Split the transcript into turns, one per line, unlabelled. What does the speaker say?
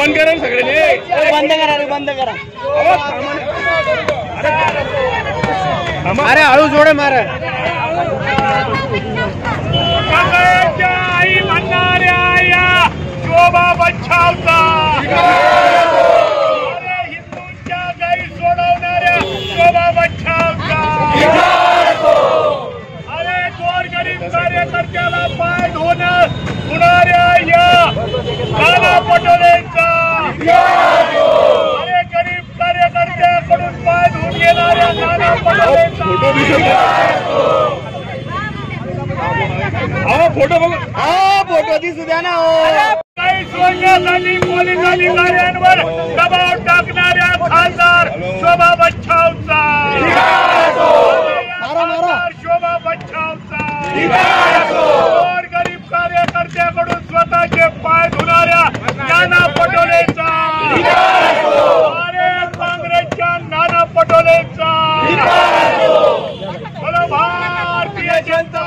बंद करा सगळे
बंद करा रे बंद करा
अरे हळू जोडे मारा आई म्हणणाऱ्या या शोभा बच्छावचा हिंदूंच्या गाई सोडवणाऱ्या शोभा बच्छावचा अरे गोरगरीब कार्यकर्त्याला पाय धुणाऱ्या या नाना पटोलेंचा अरे गरीब कार्यकर्त्याकडून पाय धुवून येणाऱ्या नाना पटोलेंचा फोटो बघ
फोटो दिसू द्या ना
काही सोडण्यासाठी पोलीस अधिकाऱ्यांवर दबाव टाकणाऱ्या खासदार शोभा बच्छावचा शोभा बच्छावचा गरीब कार्यकर्त्याकडून स्वतःचे पाय धुणाऱ्या नाना पटोलेंचा अरे काँग्रेसच्या नाना पटोलेंचा भारतीय जनता